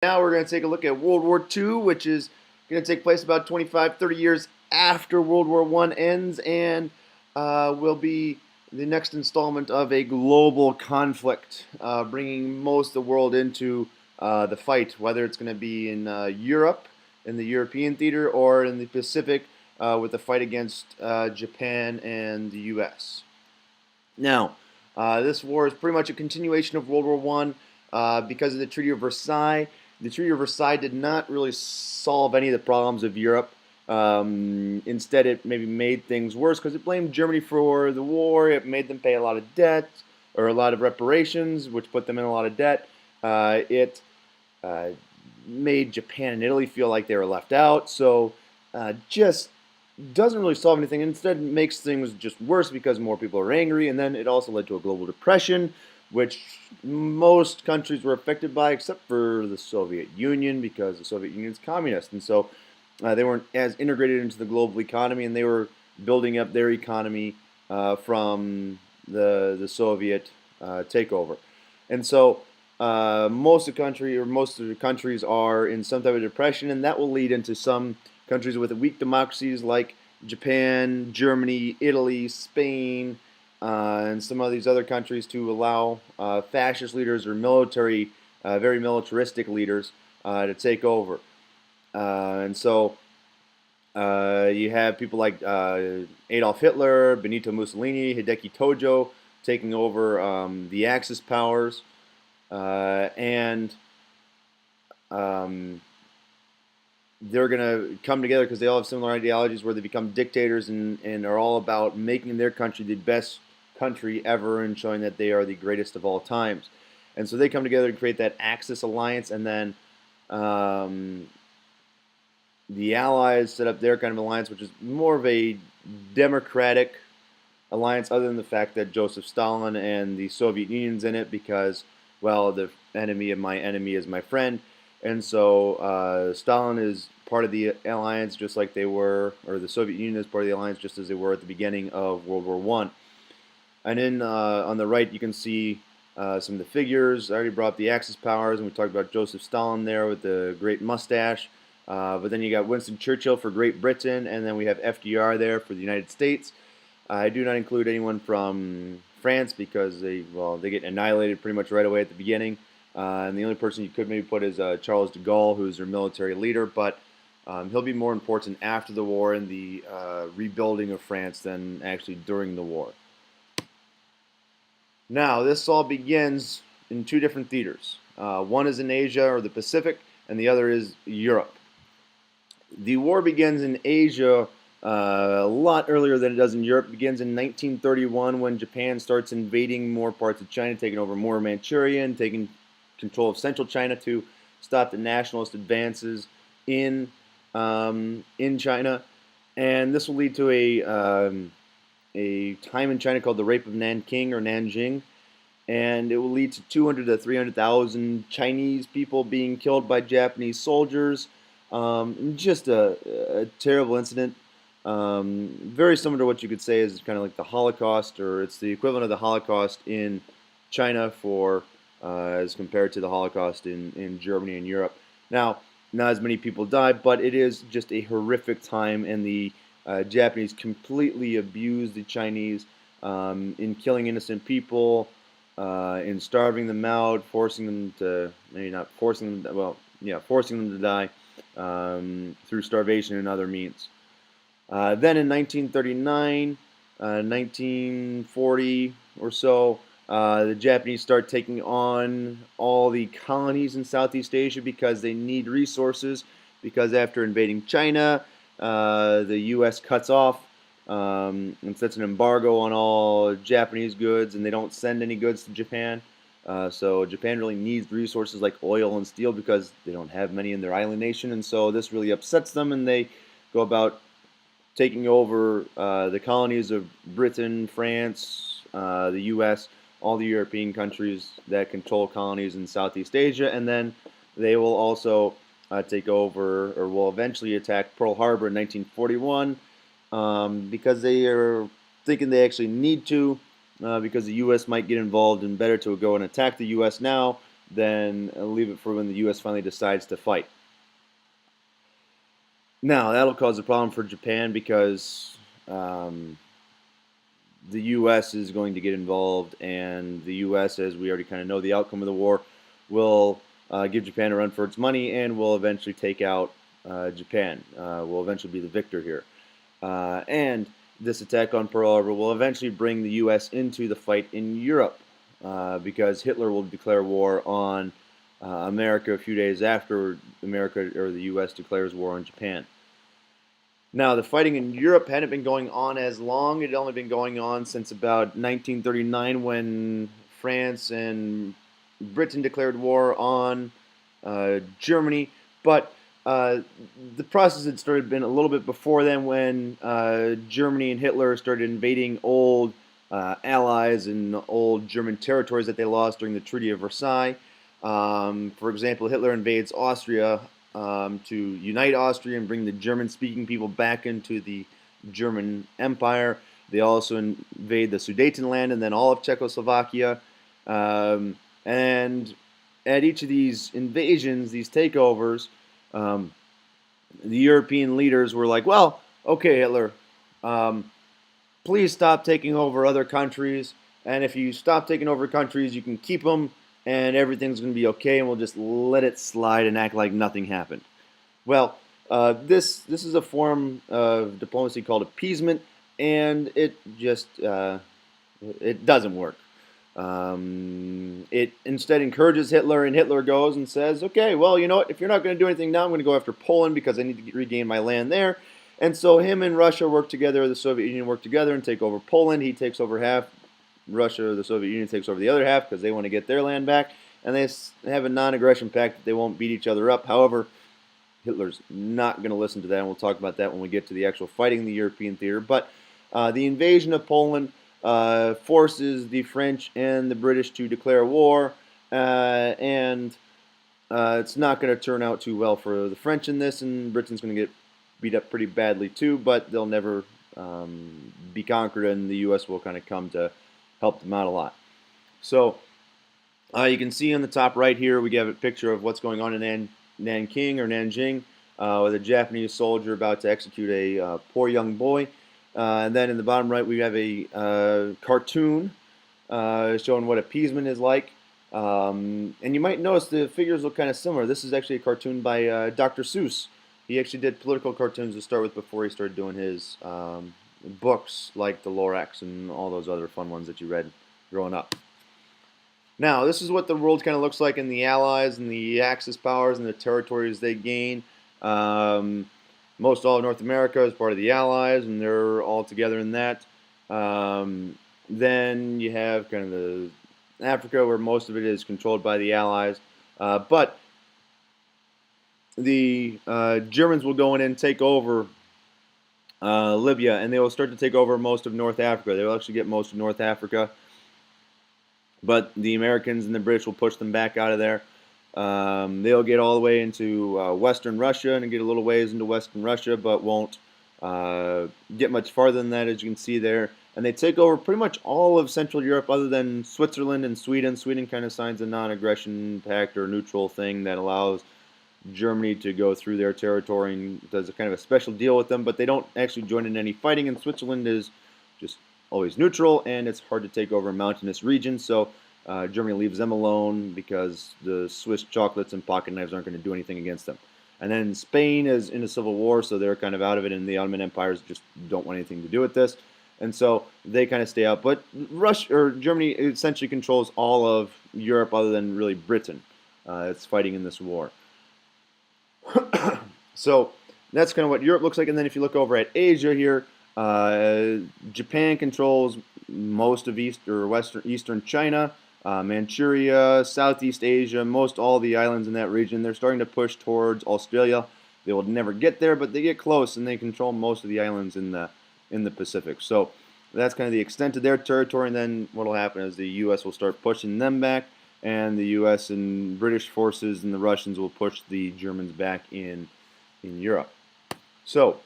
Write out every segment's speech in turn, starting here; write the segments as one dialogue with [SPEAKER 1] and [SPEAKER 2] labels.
[SPEAKER 1] Now we're going to take a look at World War II, which is going to take place about 25, 30 years after World War I ends, and will be the next installment of a global conflict, bringing most of the world into the fight, whether it's going to be in Europe, in the European theater, or in the Pacific with the fight against Japan and the U.S. Now, this war is pretty much a continuation of World War One because of the Treaty of Versailles. The Treaty of Versailles did not really solve any of the problems of Europe. Instead, it maybe made things worse because it blamed Germany for the war. It made them pay a lot of debt or a lot of reparations, which put them in a lot of debt. It made Japan and Italy feel like they were left out. So, just doesn't really solve anything. Instead, makes things just worse because more people are angry. And then it also led to a global depression, which most countries were affected by, except for the Soviet Union, because the Soviet Union is communist, and so they weren't as integrated into the global economy, and they were building up their economy from the Soviet takeover, and so most of the countries are in some type of depression, and that will lead into some countries with weak democracies like Japan, Germany, Italy, Spain, and some of these other countries to allow fascist leaders or very militaristic leaders to take over. And so you have people like Adolf Hitler, Benito Mussolini, Hideki Tojo taking over the Axis powers, and they're going to come together because they all have similar ideologies where they become dictators and are all about making their country the best country ever and showing that they are the greatest of all times. And so they come together and create that Axis alliance, and then the Allies set up their kind of alliance, which is more of a democratic alliance, other than the fact that Joseph Stalin and the Soviet Union's in it because, well, the enemy of my enemy is my friend. And so Stalin is part of the alliance just like they were, or the Soviet Union is part of the alliance just as they were at the beginning of World War I. And then on the right you can see some of the figures. I already brought up the Axis powers, and we talked about Joseph Stalin there with the great mustache. But then you got Winston Churchill for Great Britain, and then we have FDR there for the United States. I do not include anyone from France because they get annihilated pretty much right away at the beginning. And the only person you could maybe put is Charles de Gaulle, who's their military leader, but he'll be more important after the war and the rebuilding of France than actually during the war. Now, this all begins in two different theaters. One is in Asia or the Pacific, and the other is Europe. The war begins in Asia a lot earlier than it does in Europe. It begins in 1931 when Japan starts invading more parts of China, taking over more Manchuria, and taking control of central China to stop the nationalist advances in China, and this will lead to a time in China called the Rape of Nanking or Nanjing, and it will lead to 200 to 300,000 Chinese people being killed by Japanese soldiers. Just a terrible incident. Very similar to what you could say is kind of like the Holocaust, or it's the equivalent of the Holocaust in China for as compared to the Holocaust in Germany and Europe. Now, not as many people died, but it is just a horrific time, and the Japanese completely abused the Chinese in killing innocent people, in starving them out, forcing them to, maybe not forcing them, forcing them to die through starvation and other means. Then in 1939, 1940 or so, the Japanese start taking on all the colonies in Southeast Asia because they need resources. Because after invading China, the U.S. cuts off and sets an embargo on all Japanese goods, and they don't send any goods to Japan. So Japan really needs resources like oil and steel because they don't have many in their island nation, and so this really upsets them, and they go about taking over the colonies of Britain, France, the U.S., all the European countries that control colonies in Southeast Asia, and then they will also take over, or will eventually attack Pearl Harbor in 1941 because they are thinking they actually need to, because the U.S. might get involved, and better to go and attack the U.S. now then leave it for when the U.S. finally decides to fight. Now, that'll cause a problem for Japan because the U.S. is going to get involved, and the U.S., as we already kind of know the outcome of the war, will give Japan a run for its money and will eventually take out Japan. Will eventually be the victor here. And this attack on Pearl Harbor will eventually bring the U.S. into the fight in Europe because Hitler will declare war on America a few days after America or the U.S. declares war on Japan. Now, the fighting in Europe hadn't been going on as long. It had only been going on since about 1939 when France and Britain declared war on Germany. But the process had started been a little bit before then when Germany and Hitler started invading old allies and old German territories that they lost during the Treaty of Versailles. For example, Hitler invades Austria to unite Austria and bring the German-speaking people back into the German Empire. They also invade the Sudetenland and then all of Czechoslovakia. And at each of these invasions, these takeovers, the European leaders were like, well, okay, Hitler, please stop taking over other countries. And if you stop taking over countries, you can keep them and everything's going to be okay, and we'll just let it slide and act like nothing happened. Well, this is a form of diplomacy called appeasement, and it just it doesn't work. It instead encourages Hitler, and Hitler goes and says, okay, well, you know what, if you're not going to do anything now, I'm going to go after Poland because I need to regain my land there. And so him and Russia work together, the Soviet Union work together and take over Poland. He takes over half. Russia, the Soviet Union, takes over the other half because they want to get their land back, and they have a non-aggression pact that they won't beat each other up. However, Hitler's not going to listen to that, and we'll talk about that when we get to the actual fighting in the European theater. But the invasion of Poland forces the French and the British to declare war, and it's not going to turn out too well for the French in this, and Britain's going to get beat up pretty badly too, but they'll never be conquered, and the U.S. will kind of come to help them out a lot. So you can see on the top right here, we have a picture of what's going on in Nanking or Nanjing with a Japanese soldier about to execute a poor young boy. And then in the bottom right, we have a cartoon showing what appeasement is like. And you might notice the figures look kind of similar. This is actually a cartoon by Dr. Seuss. He actually did political cartoons to start with before he started doing his books like the Lorax and all those other fun ones that you read growing up. Now, this is what the world kind of looks like in the Allies and the Axis powers and the territories they gain. Most all of North America is part of the Allies, and they're all together in that. Then you have kind of the Africa, where most of it is controlled by the Allies. But the Germans will go in and take over Libya, and they will start to take over most of North Africa. They will actually get most of North Africa, but the Americans and the British will push them back out of there. They'll get all the way into Western Russia and get a little ways into Western Russia, but won't get much farther than that, as you can see there. And they take over pretty much all of Central Europe other than Switzerland and Sweden. Sweden kind of signs a non-aggression pact or neutral thing that allows Germany to go through their territory and does a kind of a special deal with them, but they don't actually join in any fighting, and Switzerland is just always neutral, and it's hard to take over a mountainous region, so Germany leaves them alone because the Swiss chocolates and pocket knives aren't going to do anything against them. And then Spain is in a civil war, so they're kind of out of it, and the Ottoman empires just don't want anything to do with this, and so they kind of stay out. But Russia or Germany essentially controls all of Europe other than really Britain. It's fighting in this war. So that's kind of what Europe looks like. And then if you look over at Asia here, Japan controls most of Eastern China, Manchuria, Southeast Asia, most all the islands in that region. They're starting to push towards Australia. They will never get there, but they get close, and they control most of the islands in the Pacific. So that's kind of the extent of their territory. And then what will happen is the U.S. will start pushing them back, and the U.S. and British forces and the Russians will push the Germans back in Europe. So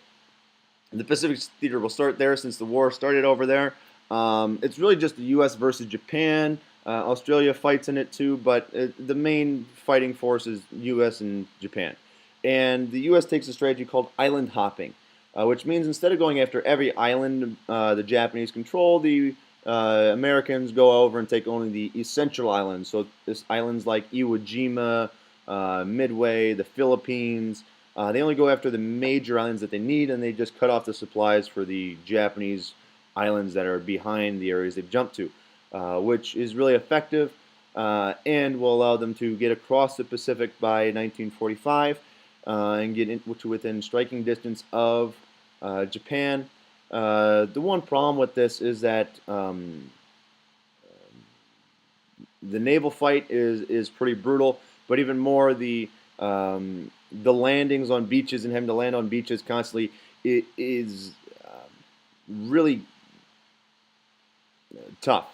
[SPEAKER 1] the Pacific theater will start there since the war started over there. It's really just the U.S. versus Japan. Australia fights in it too, but the main fighting force is U.S. and Japan. And the U.S. takes a strategy called island hopping, which means instead of going after every island the Japanese control, the Americans go over and take only the essential islands. So this islands like Iwo Jima, Midway, the Philippines. They only go after the major islands that they need, and they just cut off the supplies for the Japanese islands that are behind the areas they've jumped to, which is really effective and will allow them to get across the Pacific by 1945 and get within striking distance of Japan. The one problem with this is that the naval fight is pretty brutal, but even more the landings on beaches and having to land on beaches constantly is really tough.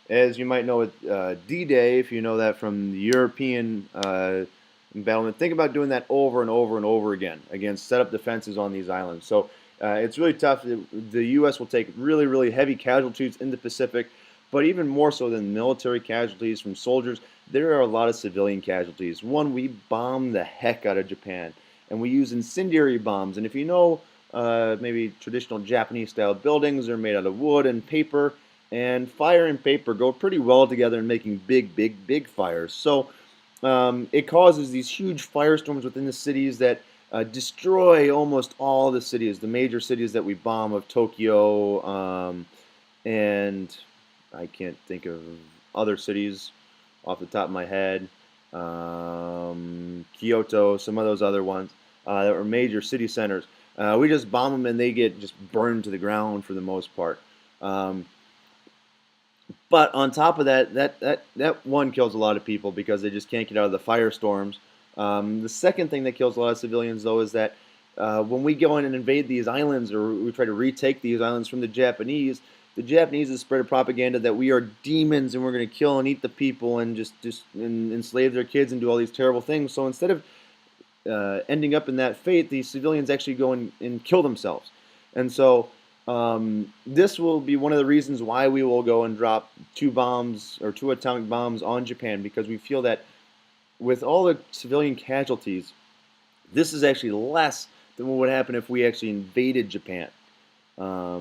[SPEAKER 1] As you might know with D-Day, if you know that from the European embattlement, think about doing that over and over and over again against set up defenses on these islands. So it's really tough. The U.S. will take really, really heavy casualties in the Pacific, but even more so than military casualties from soldiers, there are a lot of civilian casualties. One, we bomb the heck out of Japan, and we use incendiary bombs. And if you know maybe traditional Japanese-style buildings are made out of wood and paper, and fire and paper go pretty well together in making big, big, big fires. So it causes these huge firestorms within the cities that destroy almost all the cities, the major cities that we bomb of Tokyo, and I can't think of other cities off the top of my head. Kyoto, some of those other ones that were major city centers. We just bomb them and they get just burned to the ground for the most part. But on top of that, that one kills a lot of people because they just can't get out of the firestorms. The second thing that kills a lot of civilians, though, is that when we go in and invade these islands or we try to retake these islands from the Japanese have spread a propaganda that we are demons and we're going to kill and eat the people and just enslave their kids and do all these terrible things. So instead of ending up in that fate, the civilians actually go and kill themselves. And so this will be one of the reasons why we will go and drop 2 atomic bombs on Japan, because we feel that with all the civilian casualties, this is actually less than what would happen if we actually invaded Japan.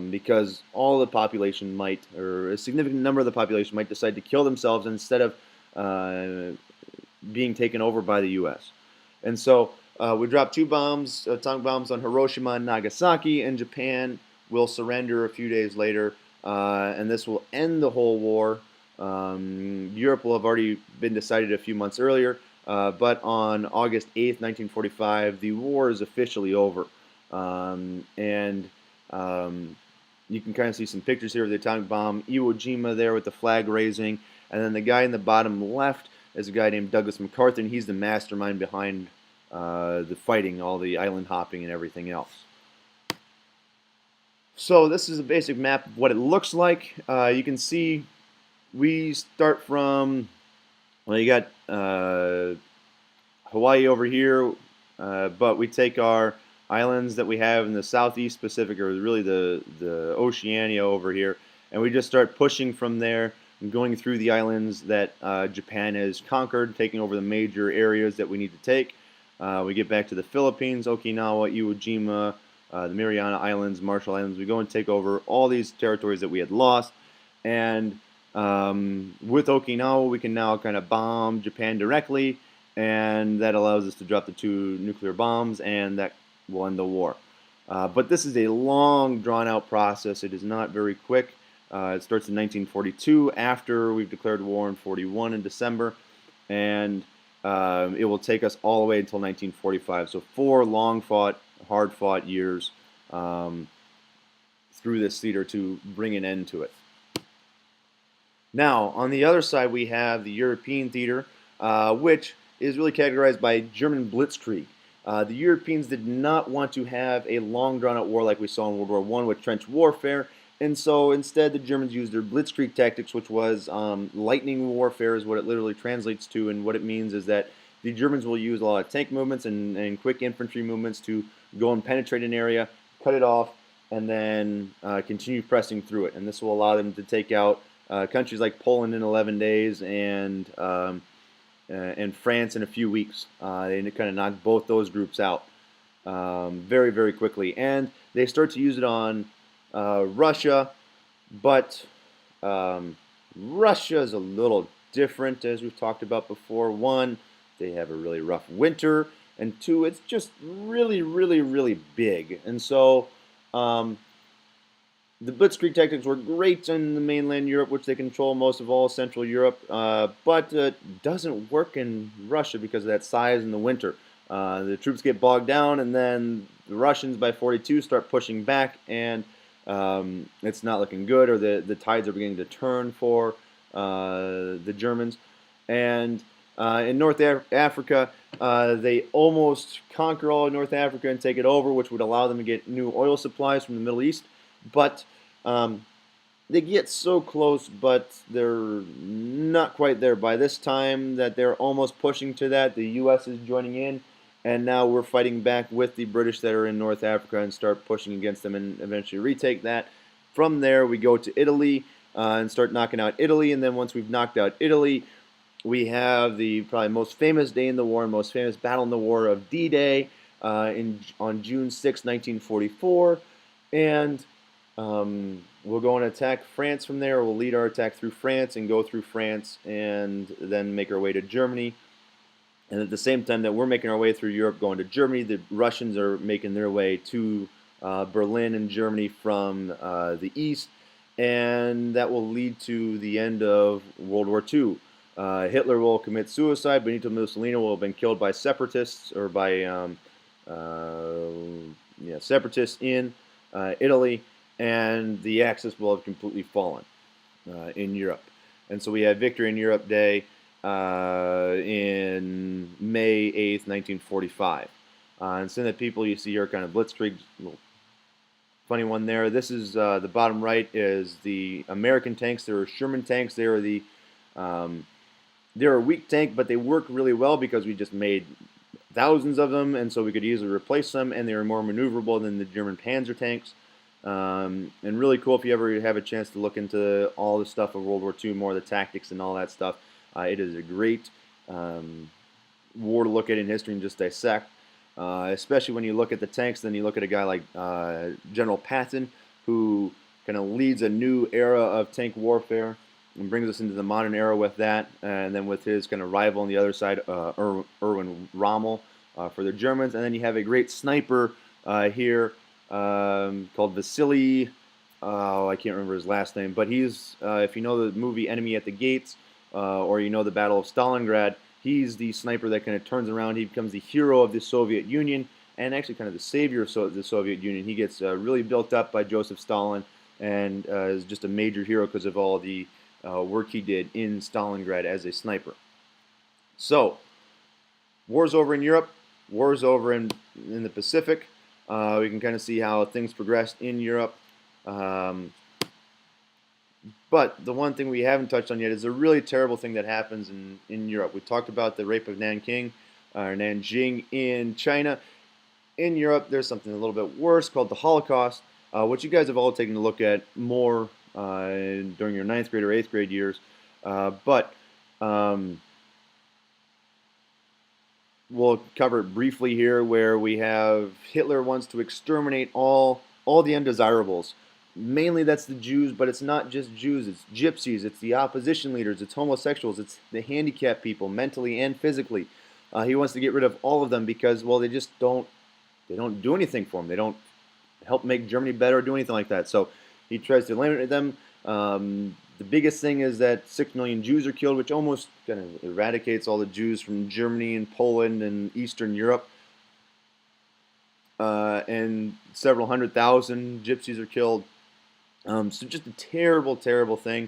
[SPEAKER 1] Because all the population might, or a significant number of the population might decide to kill themselves instead of being taken over by the U.S. And so we dropped 2 atomic bombs on Hiroshima and Nagasaki, and Japan will surrender a few days later, and this will end the whole war. Europe will have already been decided a few months earlier, but on August 8th, 1945, the war is officially over. You can kind of see some pictures here of the atomic bomb, Iwo Jima there with the flag raising, and then the guy in the bottom left is a guy named Douglas MacArthur, and he's the mastermind behind the fighting, all the island hopping and everything else. So this is a basic map of what it looks like. You can see we start from, well, you got Hawaii over here, but we take our islands that we have in the southeast Pacific, or really the Oceania over here, and we just start pushing from there and going through the islands that Japan has conquered, taking over the major areas that we need to take. We get back to the Philippines, Okinawa, Iwo Jima, the Mariana Islands, Marshall Islands. We go and take over all these territories that we had lost, and with Okinawa we can now kind of bomb Japan directly, and that allows us to drop the 2 nuclear bombs, and that will end the war. But this is a long, drawn-out process. It is not very quick. It starts in 1942, after we've declared war in 41 in December, and it will take us all the way until 1945. So 4 long-fought, hard-fought years through this theater to bring an end to it. Now, on the other side, we have the European theater, which is really categorized by German blitzkrieg. The Europeans did not want to have a long drawn-out war like we saw in World War I with trench warfare, and so instead the Germans used their blitzkrieg tactics, which was lightning warfare is what it literally translates to, and what it means is that the Germans will use a lot of tank movements and quick infantry movements to go and penetrate an area, cut it off, and then continue pressing through it. And this will allow them to take out countries like Poland in 11 days and France in a few weeks. They kind of knocked both those groups out very, very quickly. And they start to use it on Russia, but Russia is a little different, as we've talked about before. One, they have a really rough winter, and two, it's just really, really, really big. And so the Blitzkrieg tactics were great in the mainland Europe, which they control most of all Central Europe, but doesn't work in Russia because of that size in the winter. The troops get bogged down, and then the Russians by 42 start pushing back, and it's not looking good, or the tides are beginning to turn for the Germans. And in North Africa, they almost conquer all of North Africa and take it over, which would allow them to get new oil supplies from the Middle East. But they get so close, but they're not quite there. By this time that they're almost pushing to that, the U.S. is joining in, and now we're fighting back with the British that are in North Africa and start pushing against them and eventually retake that. From there, we go to Italy and start knocking out Italy, and then once we've knocked out Italy, we have the probably most famous day in the war and most famous battle in the war of D-Day on June 6, 1944, and we'll go and attack France from there. We'll lead our attack through France and go through France and then make our way to Germany. And at the same time that we're making our way through Europe going to Germany, the Russians are making their way to Berlin and Germany from the east. And that will lead to the end of World War II. Hitler will commit suicide. Benito Mussolini will have been killed by separatists or by separatists in Italy. And the Axis will have completely fallen in Europe. And so we have Victory in Europe Day in May 8th, 1945. And some of the people you see here are kind of blitzkrieg, little funny one there. This is the bottom right is the American tanks. There are Sherman tanks. They're a weak tank, but they work really well because we just made thousands of them, and so we could easily replace them, and they are more maneuverable than the German Panzer tanks. And really cool if you ever have a chance to look into all the stuff of World War II, more of the tactics and all that stuff. It is a great war to look at in history and just dissect, especially when you look at the tanks. Then you look at a guy like General Patton, who kind of leads a new era of tank warfare and brings us into the modern era with that, and then with his kind of rival on the other side, Erwin Rommel for the Germans. And then you have a great sniper here called Vasily, I can't remember his last name, but he's, if you know the movie Enemy at the Gates, or you know the Battle of Stalingrad, he's the sniper that kind of turns around. He becomes the hero of the Soviet Union, and actually kind of the savior of the Soviet Union. He gets really built up by Joseph Stalin, and is just a major hero because of all the work he did in Stalingrad as a sniper. So, war's over in Europe, war's over in the Pacific. We can kind of see how things progressed in Europe. But the one thing we haven't touched on yet is a really terrible thing that happens in Europe. We talked about the rape of Nanjing in China. In Europe, there's something a little bit worse called the Holocaust, which you guys have all taken a look at more during your 9th grade or 8th grade years. We'll cover it briefly here, where we have Hitler wants to exterminate all the undesirables. Mainly that's the Jews, but it's not just Jews. It's gypsies, it's the opposition leaders, it's homosexuals, it's the handicapped people, mentally and physically. He wants to get rid of all of them because, well, they just don't do anything for him. They don't help make Germany better or do anything like that. So he tries to eliminate them. The biggest thing is that 6 million Jews are killed, which almost kind of eradicates all the Jews from Germany and Poland and Eastern Europe. And several 100,000 gypsies are killed. So just a terrible, terrible thing,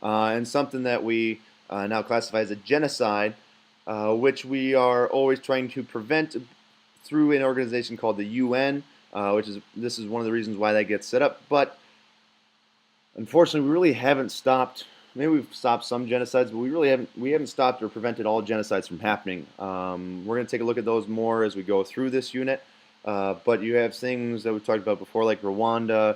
[SPEAKER 1] and something that we now classify as a genocide, which we are always trying to prevent through an organization called the UN, this is one of the reasons why that gets set up. But unfortunately, we really haven't stopped. Maybe we've stopped some genocides, but we haven't stopped or prevented all genocides from happening. We're going to take a look at those more as we go through this unit. But you have things that we've talked about before, like Rwanda,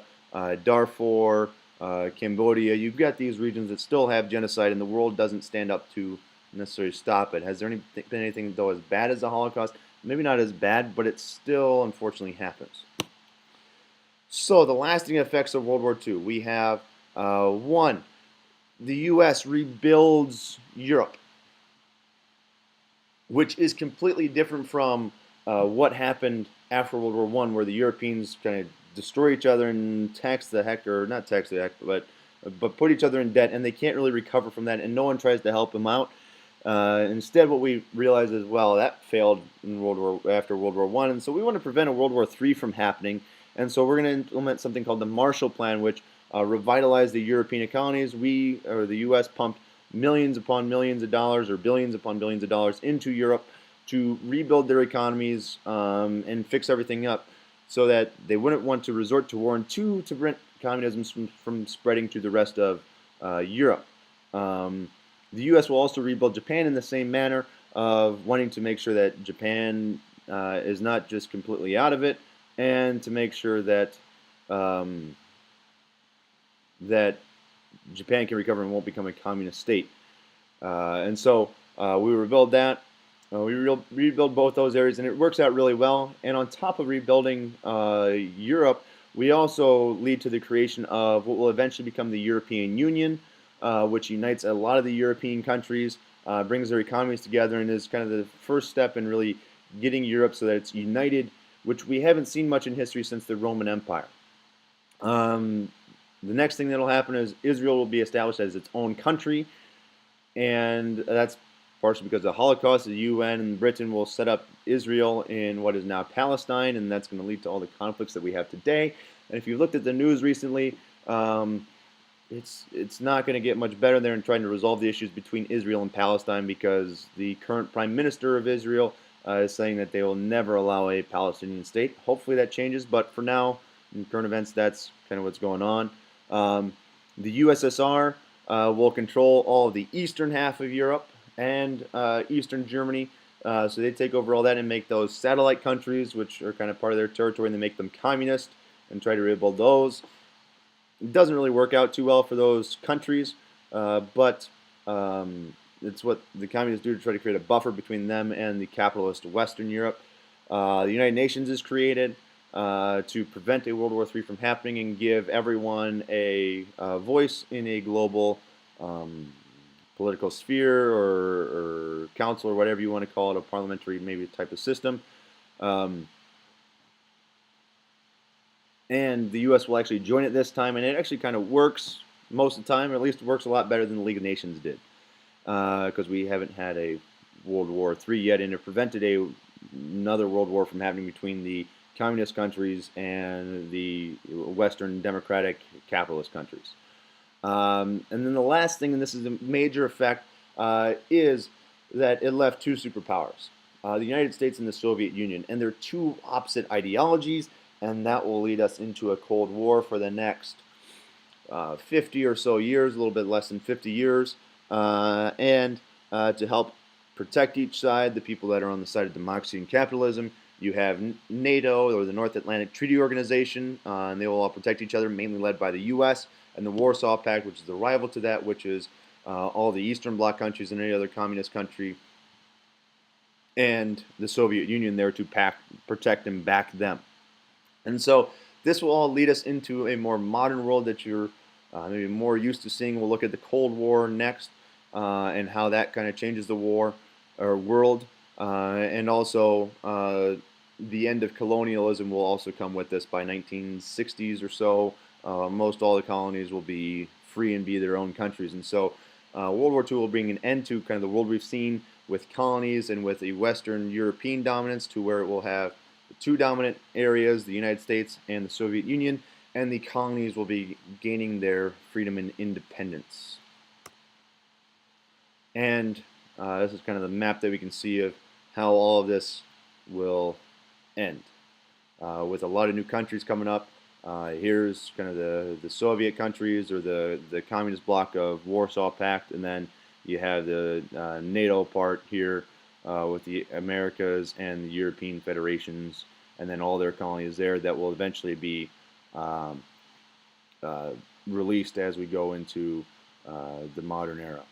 [SPEAKER 1] Darfur, Cambodia. You've got these regions that still have genocide, and the world doesn't stand up to necessarily stop it. Has there been anything, though, as bad as the Holocaust? Maybe not as bad, but it still, unfortunately, happens. So the lasting effects of World War II. We have, one, the U.S. rebuilds Europe, which is completely different from what happened after World War I, where the Europeans kind of destroy each other and tax the heck, or not tax the heck, but put each other in debt, and they can't really recover from that, and no one tries to help them out. Instead, what we realize is, well, that failed in after World War I, and so we want to prevent a World War III from happening, and so we're going to implement something called the Marshall Plan, which revitalized the European colonies. The U.S. pumped millions upon millions of dollars, or billions upon billions of dollars, into Europe to rebuild their economies and fix everything up, so that they wouldn't want to resort to war, and two, to prevent communism from spreading to the rest of Europe. The U.S. will also rebuild Japan in the same manner of wanting to make sure that Japan is not just completely out of it, and to make sure that that Japan can recover and won't become a communist state. And so we rebuild that. We rebuild both those areas, and it works out really well. And on top of rebuilding Europe, we also lead to the creation of what will eventually become the European Union, which unites a lot of the European countries, brings their economies together, and is kind of the first step in really getting Europe so that it's united, which we haven't seen much in history since the Roman Empire. The next thing that will happen is Israel will be established as its own country, and that's partially because of the Holocaust. The UN and Britain will set up Israel in what is now Palestine, and that's going to lead to all the conflicts that we have today. And if you looked at the news recently, it's not going to get much better there in trying to resolve the issues between Israel and Palestine, because the current Prime Minister of Israel is saying that they will never allow a Palestinian state. Hopefully that changes, but for now, in current events, that's kind of what's going on. The USSR will control all of the eastern half of Europe and eastern Germany. So they take over all that and make those satellite countries, which are kind of part of their territory, and they make them communist and try to rebuild those. It doesn't really work out too well for those countries, but it's what the communists do to try to create a buffer between them and the capitalist Western Europe. The United Nations is created to prevent a World War III from happening and give everyone a voice in a global political sphere, or council, or whatever you want to call it, a parliamentary maybe type of system. And the U.S. will actually join it this time, and it actually kind of works most of the time, or at least it works a lot better than the League of Nations did, because we haven't had a World War III yet, and it prevented another World War from happening between the communist countries and the Western democratic capitalist countries. And then the last thing, and this is a major effect, is that it left two superpowers, the United States and the Soviet Union, and they're two opposite ideologies, and that will lead us into a Cold War for the next 50 or so years, a little bit less than 50 years, and to help protect each side, the people that are on the side of democracy and capitalism, you have NATO, or the North Atlantic Treaty Organization, and they will all protect each other, mainly led by the U.S., and the Warsaw Pact, which is the rival to that, which is all the Eastern Bloc countries and any other communist country, and the Soviet Union there to protect and back them. And so this will all lead us into a more modern world that you're maybe more used to seeing. We'll look at the Cold War next, and how that kind of changes the world, and also the end of colonialism will also come with this by 1960s or so. Most all the colonies will be free and be their own countries, and so World War II will bring an end to kind of the world we've seen with colonies and with a Western European dominance, to where it will have the two dominant areas, the United States and the Soviet Union, and the colonies will be gaining their freedom and independence. And this is kind of the map that we can see of how all of this will end, with a lot of new countries coming up. Here's kind of the Soviet countries, or the communist bloc of Warsaw Pact, and then you have the NATO part here with the Americas and the European federations, and then all their colonies there that will eventually be released as we go into the modern era.